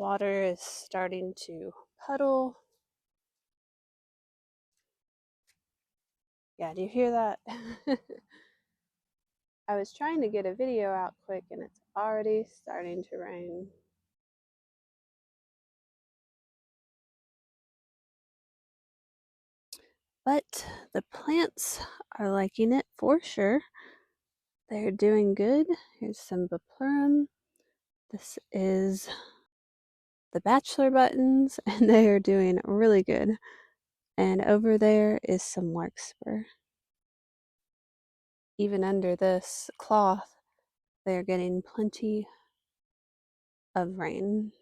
Water is starting to puddle. Yeah, do you hear that? I was trying to get a video out quick and it's already starting to rain. But the plants are liking it for sure. They're doing good. Here's some Baplurum. This is the bachelor buttons, and they are doing really good. And over there is some larkspur. Even under this cloth, they're getting plenty of rain.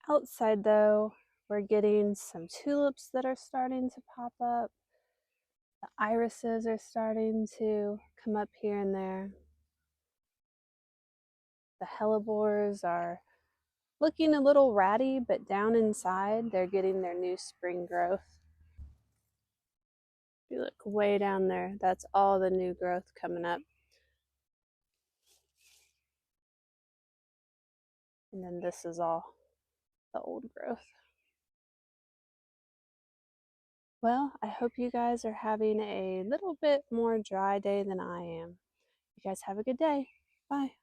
Outside though, we're getting some tulips that are starting to pop up. The irises are starting to come up here and there. The hellebores are looking a little ratty, but down inside they're getting their new spring growth. If you look way down there, that's all the new growth coming up. And then this is all the old growth. Well, I hope you guys are having a little bit more dry day than I am. You guys have a good day. Bye.